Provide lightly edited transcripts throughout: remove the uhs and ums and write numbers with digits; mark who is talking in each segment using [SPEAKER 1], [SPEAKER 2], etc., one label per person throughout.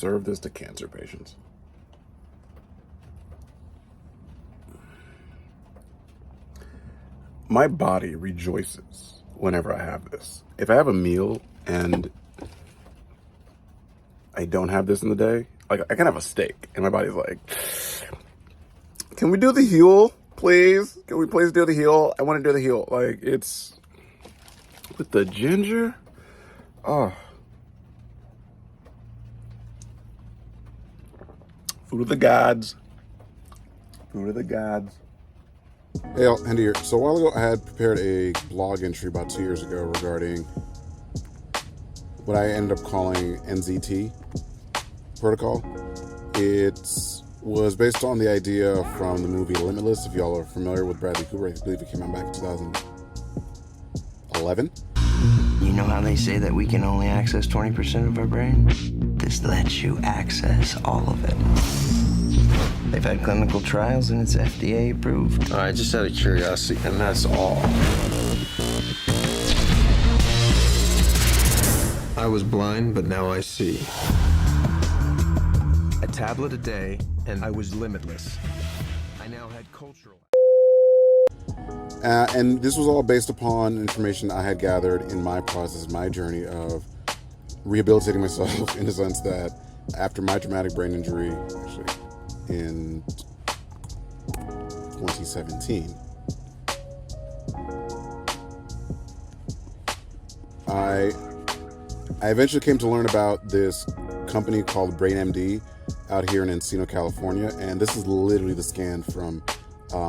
[SPEAKER 1] serve this to cancer patients. My body rejoices whenever I have this. If I have a meal and I don't have this in the day, like I can have a steak and my body's like, can we do the Huel, please? Can we please do the Huel? I want to do the Huel. Like, it's with the ginger. Oh. Food of the gods. Food of the gods.
[SPEAKER 2] Hey, Andy here. So a while ago, I had prepared a blog entry about 2 years ago regarding what I ended up calling NZT protocol. It was based on the idea from the movie Limitless. If y'all are familiar with Bradley Cooper, I believe it came out back in 2011.
[SPEAKER 3] You know how they say that we can only access 20% of our brain? This lets you access all of it. They've had clinical trials and it's FDA approved.
[SPEAKER 4] All right, just out of curiosity, and that's all. I was blind, but now I see. A tablet a day, and I was limitless. I now had cultural...
[SPEAKER 2] And this was all based upon information I had gathered in my process, my journey of rehabilitating myself, in the sense that after my traumatic brain injury, actually, in 2017, I eventually came to learn about this company called BrainMD out here in Encino, California, and this is literally the scan from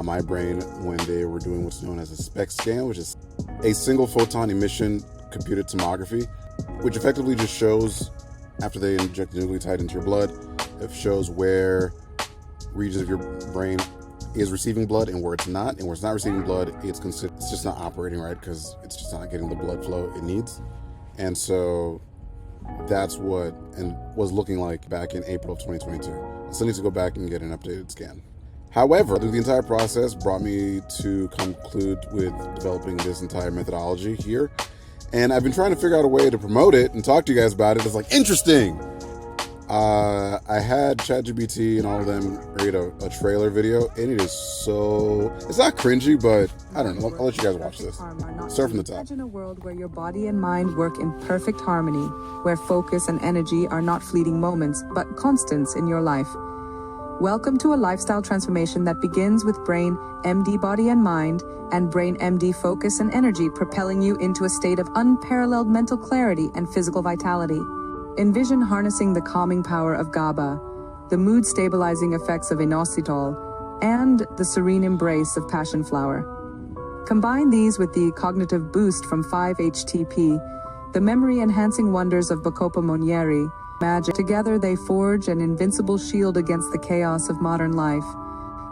[SPEAKER 2] my brain when they were doing what's known as a SPECT scan, which is a single photon emission computed tomography, which effectively just shows, after they inject the nucleotide into your blood, it shows where regions of your brain is receiving blood and where it's not. And where it's not receiving blood, it's just not operating right because it's just not getting the blood flow it needs. And so that's what and was looking like back in April of 2022. I still need to go back and get an updated scan. However, the entire process brought me to conclude with developing this entire methodology here. And I've been trying to figure out a way to promote it and talk to you guys about it. It's like, interesting. I had ChatGPT and all of them create a trailer video, and it is so, it's not cringy, but I don't know. I'll let you guys watch this. Start from the top.
[SPEAKER 5] Imagine a world where your body and mind work in perfect harmony, where focus and energy are not fleeting moments, but constants in your life. Welcome to a lifestyle transformation that begins with Brain MD Body and Mind and Brain MD Focus and Energy, propelling you into a state of unparalleled mental clarity and physical vitality. Envision harnessing the calming power of GABA, the mood-stabilizing effects of inositol, and the serene embrace of passion flower. Combine these with the cognitive boost from 5-HTP, the memory-enhancing wonders of Bacopa Monnieri, magic. Together they forge an invincible shield against the chaos of modern life.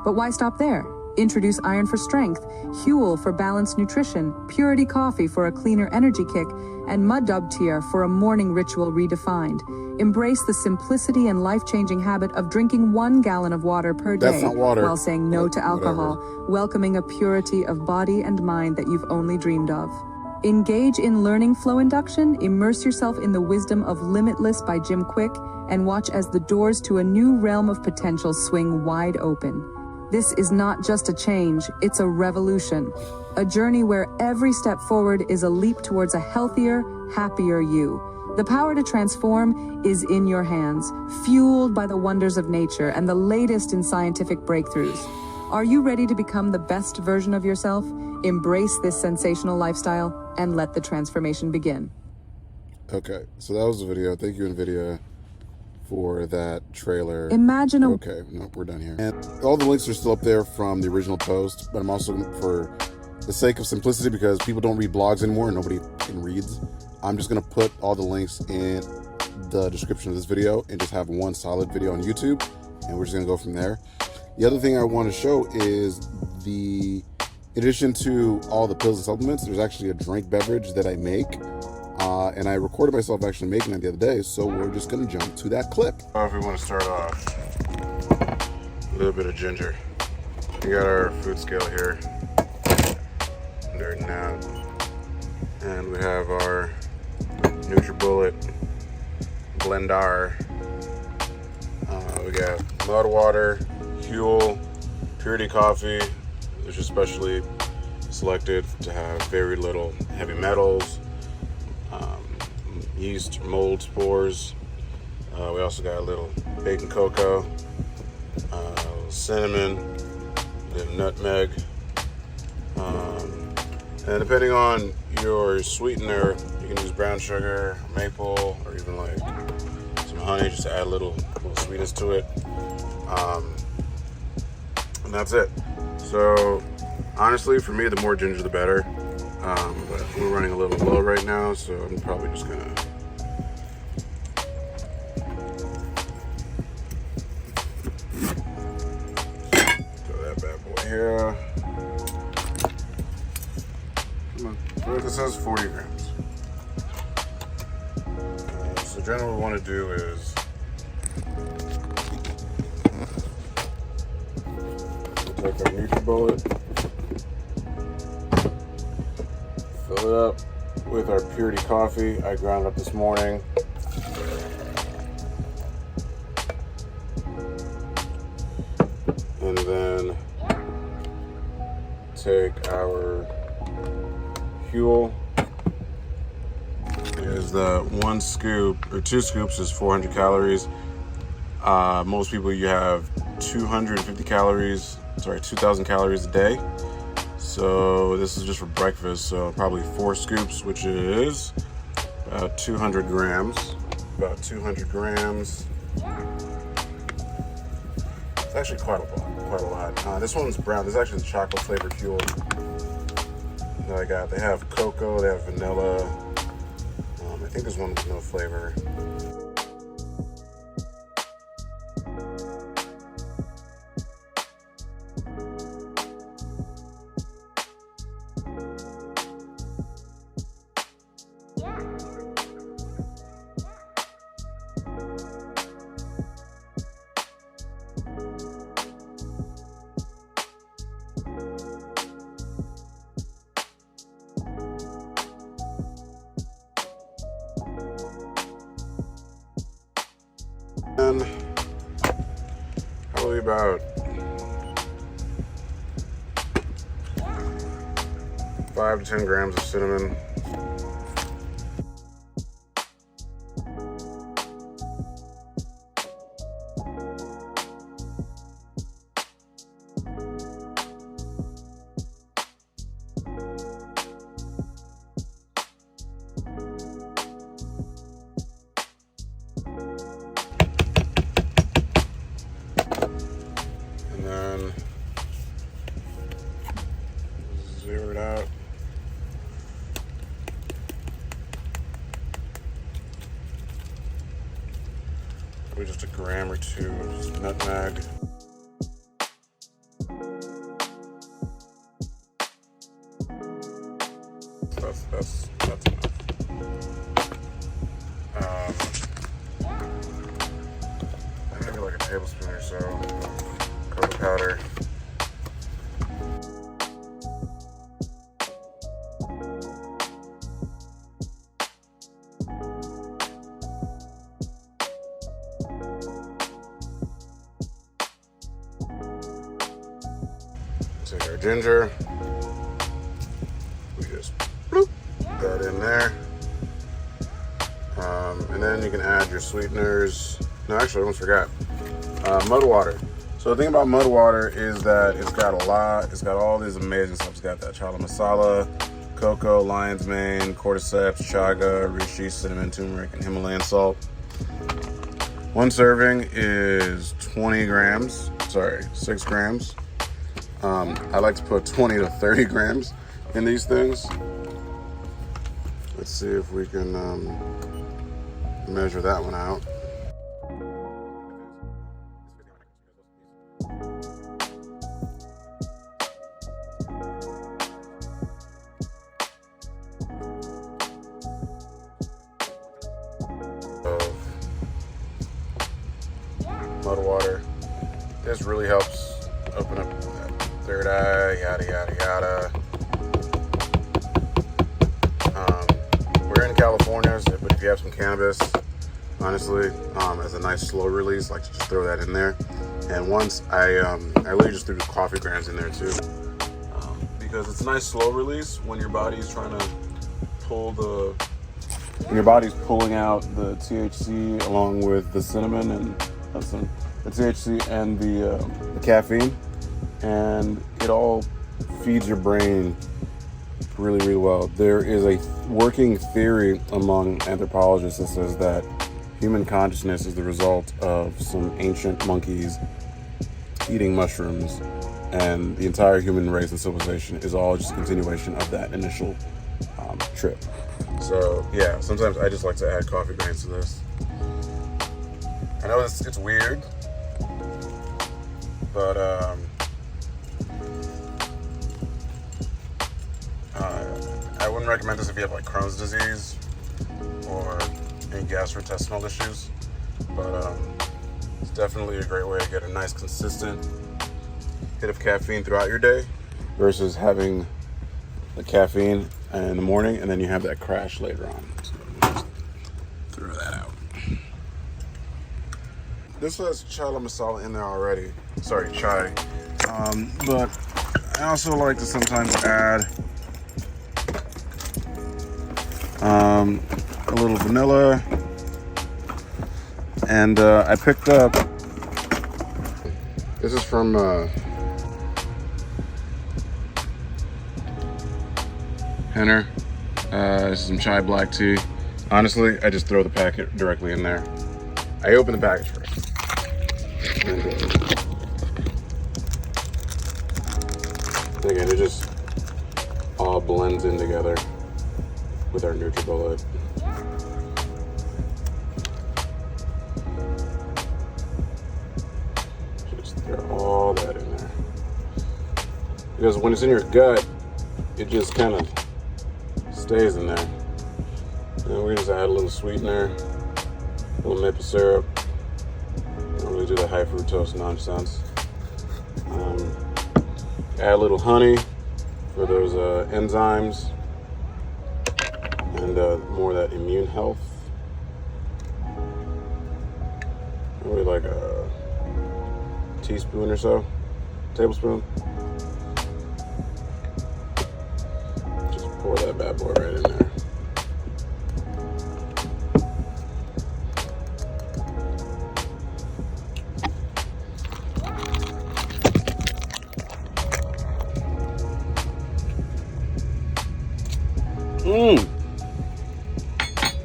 [SPEAKER 5] But why stop there? Introduce Iron for Strength, Huel for balanced nutrition, Purity Coffee for a cleaner energy kick, and Mudwtr for a morning ritual redefined. Embrace the simplicity and life-changing habit of drinking 1 gallon of water per day.
[SPEAKER 2] That's not water.
[SPEAKER 5] While saying no to alcohol, welcoming a purity of body and mind that you've only dreamed of. Engage in learning flow induction, immerse yourself in the wisdom of Limitless by Jim Quick, and watch as the doors to a new realm of potential swing wide open. This is not just a change, it's a revolution. A journey where every step forward is a leap towards a healthier, happier you. The power to transform is in your hands, fueled by the wonders of nature and the latest in scientific breakthroughs. Are you ready to become the best version of yourself? Embrace this sensational lifestyle and let the transformation begin.
[SPEAKER 2] Okay, so that was the video. Thank you, NVIDIA, for that trailer.
[SPEAKER 5] Imagine a...
[SPEAKER 2] Okay, no, we're done here. And all the links are still up there from the original post, but I'm also, for the sake of simplicity, because people don't read blogs anymore and nobody can reads, I'm just going to put all the links in the description of this video and just have one solid video on YouTube, and we're just going to go from there. The other thing I want to show is in addition to all the pills and supplements, there's actually a drink beverage that I make. And I recorded myself actually making it the other day, so we're just going to jump to that clip.
[SPEAKER 1] If we want to start off, a little bit of ginger. We got our food scale here. There now. And we have our NutriBullet Blendar
[SPEAKER 2] have Mudwtr, Huel, Purity Coffee, which is specially selected to have very little heavy metals, yeast, mold spores. We also got a little baking cocoa, cinnamon, a little nutmeg, and depending on your sweetener, you can use brown sugar, maple, or even like some honey just to add a little sweetness to it. And that's it. So honestly, for me, the more ginger, the better. But we're running a little low right now, so I'm probably just gonna throw that bad boy here. Come on, this says 40 grams. So generally what we want to do is we'll take our NutriBullet, fill it up with our Purity Coffee. I ground up this morning. And then take our Huel. Is the 1 scoop or 2 scoops is 400 calories. Most people, you have 250 calories, 2,000 calories a day. So this is just for breakfast. So probably 4 scoops, which is about 200 grams. About 200 grams. It's actually quite a lot. This one's brown. This is actually the chocolate flavored Huel that I got. They have cocoa, they have vanilla. I think there's one with no flavor. And probably about 5 to 10 grams of cinnamon. And zero it out. Probably just a gram or 2 of nutmeg. That's enough. Maybe like a tablespoon or so of cocoa powder. Take our ginger. We just bloop that in there. And then you can add your sweeteners. No, actually, I almost forgot. Mudwtr. So the thing about Mudwtr is that it's got all these amazing stuff. It's got that chocolate masala, cocoa, lion's mane, cordyceps, chaga, reishi, cinnamon, turmeric, and Himalayan salt. 1 serving is 20 grams. Sorry, 6 grams. I like to put 20 to 30 grams in these things. Let's see if we can measure that one out. Mudwtr. This really helps open up that third eye, yada yada yada. We're in California, but if you have some cannabis, honestly, as a nice slow release. Like to just throw that in there. And once I really just threw the coffee grounds in there too, because it's a nice slow release when your body's trying to pull when your body's pulling out the THC along with the cinnamon and the THC and the caffeine, and it all feeds your brain really, really well. There is a working theory among anthropologists that says that human consciousness is the result of some ancient monkeys eating mushrooms, and the entire human race and civilization is all just a continuation of that initial trip. So yeah, sometimes I just like to add coffee grains to this. I know it's weird, but I wouldn't recommend this if you have like Crohn's disease or any gastrointestinal issues, but it's definitely a great way to get a nice consistent hit of caffeine throughout your day versus having the caffeine in the morning and then you have that crash later on. So just throw that out. This has chala masala in there already. Sorry, chai. But I also like to sometimes add a little vanilla. And I picked up, this is from Henner. This is some chai black tea. Honestly, I just throw the packet directly in there. I open the package first. And, again, it just all blends in together with our NutriBullet. Just throw all that in there. Because when it's in your gut, it just kind of stays in there. And we just add a little sweetener, a little maple syrup. Don't really do the high fructose nonsense. Add a little honey for those enzymes and more of that immune health. Maybe like a teaspoon or so, tablespoon. Just pour that bad boy right in there.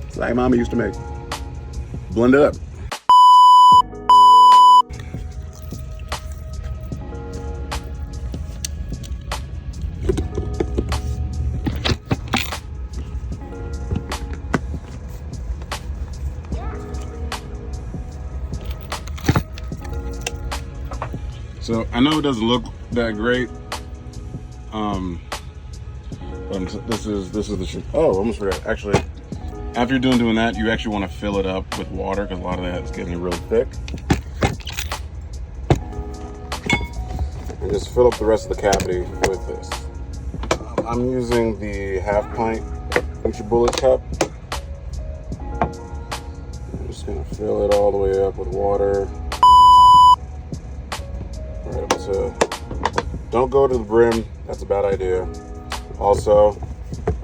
[SPEAKER 2] It's like Mama used to make. Blend it up. So I know it doesn't look that great. This is the truth. Oh, almost forgot. Actually, after you're doing that, you actually want to fill it up with water because a lot of that is getting really thick. And just fill up the rest of the cavity with this. I'm using the half-pint NutriBullet cup. I'm just gonna fill it all the way up with water. Right up to. Don't go to the brim. That's a bad idea. Also,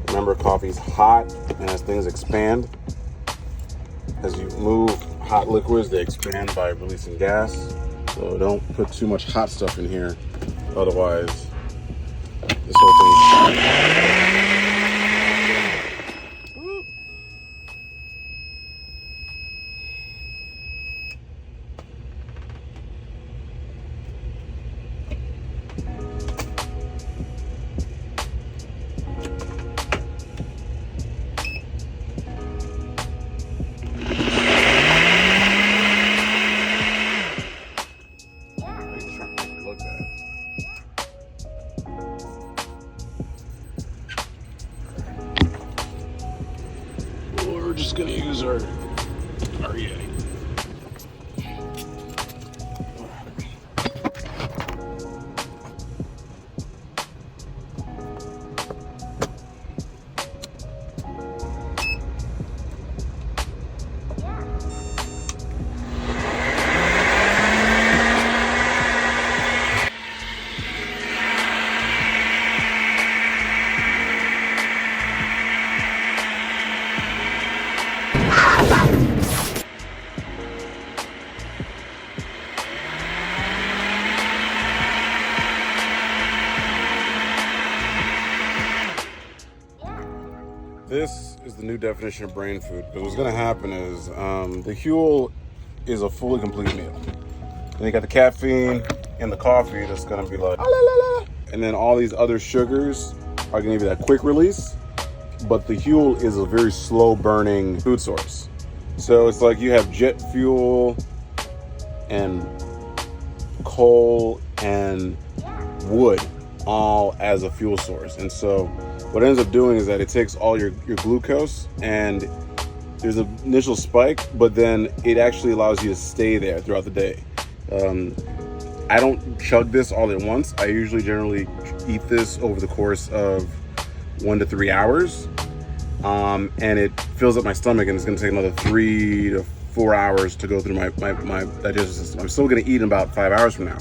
[SPEAKER 2] remember coffee's hot, and as things expand, as you move hot liquids, they expand by releasing gas. So don't put too much hot stuff in here, otherwise this whole thing. this is the new definition of brain food. Because what's going to happen is the Huel is a fully complete meal. And you got the caffeine and the coffee that's going to be like, ah, la, la, la. And then all these other sugars are going to give you that quick release. But the Huel is a very slow burning food source. So it's like you have jet fuel and coal and wood all as a fuel source. And so what it ends up doing is that it takes all your glucose, and there's an initial spike, but then it actually allows you to stay there throughout the day. I don't chug this all at once. I usually generally eat this over the course of 1 to 3 hours. And it fills up my stomach, and it's going to take another 3 to 4 hours to go through my digestive system. I'm still going to eat in about 5 hours from now.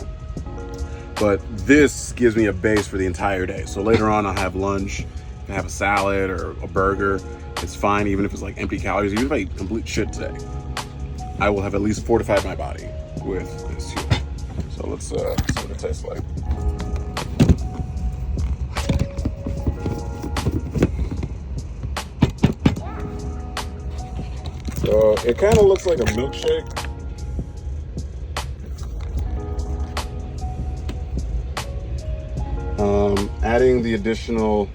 [SPEAKER 2] But this gives me a base for the entire day. So later on, I'll have lunch, I have a salad or a burger. It's fine, even if it's like empty calories. Even if I eat complete shit today, I will have at least fortified my body with this Huel. So let's see what it tastes like. So it kind of looks like a milkshake. Adding the additional,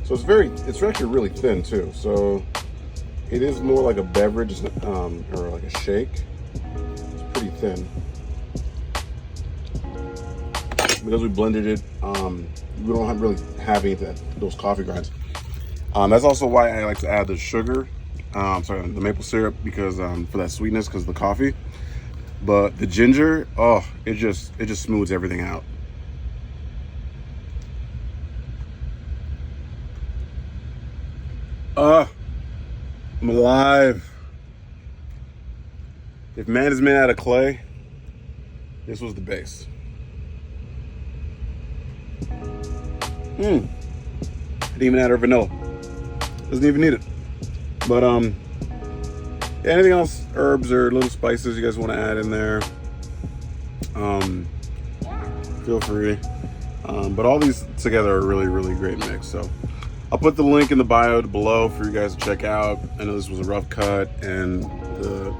[SPEAKER 2] so it's actually really thin too. So it is more like a beverage or like a shake. It's pretty thin. Because we blended it, we don't really have any of those coffee grinds. That's also why I like to add the sugar, the maple syrup, because for that sweetness, because of the coffee. But the ginger, it just smooths everything out. I'm alive. If man is made out of clay, this was the base. Didn't even add our vanilla. Doesn't even need it. But anything else, herbs or little spices you guys want to add in there, feel free. But all these together are a really, really great mix. So I'll put the link in the bio below for you guys to check out. I know this was a rough cut, and the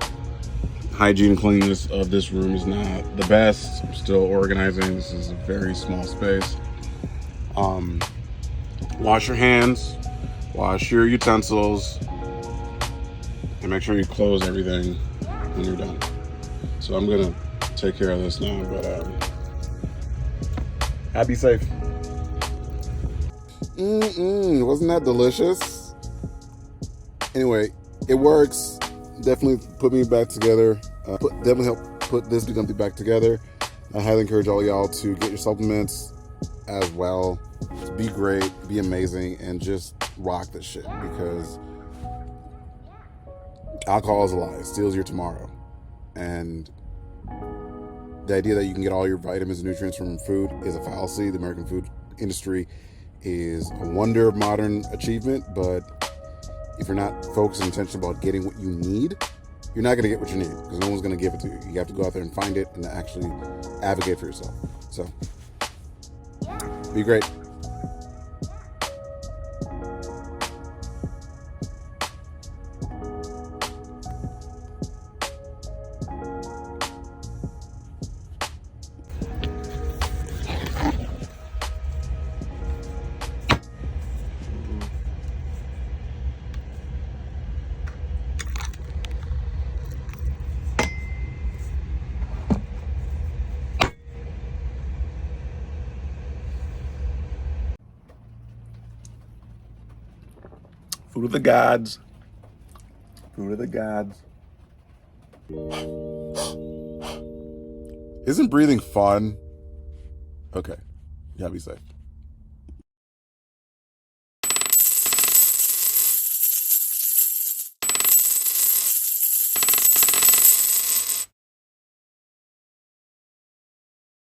[SPEAKER 2] hygiene and cleanliness of this room is not the best. I'm still organizing. This is a very small space. Wash your hands, wash your utensils, and make sure you close everything when you're done. So I'm gonna take care of this now, but be safe. Wasn't that delicious? Anyway, it works. Definitely put me back together. Definitely help put this company back together. I highly encourage all y'all to get your supplements as well. Be great, be amazing, and just rock this shit, because alcohol is a lie. It steals your tomorrow. And the idea that you can get all your vitamins and nutrients from food is a fallacy. The American food industry is a wonder of modern achievement, but if you're not focused and intentional about getting what you need, you're not going to get what you need, because no one's going to give it to you. You have to go out there and find it and actually advocate for yourself. So be great.
[SPEAKER 1] Food of the gods. Food of the gods.
[SPEAKER 2] Isn't breathing fun? Okay. Yeah, be safe.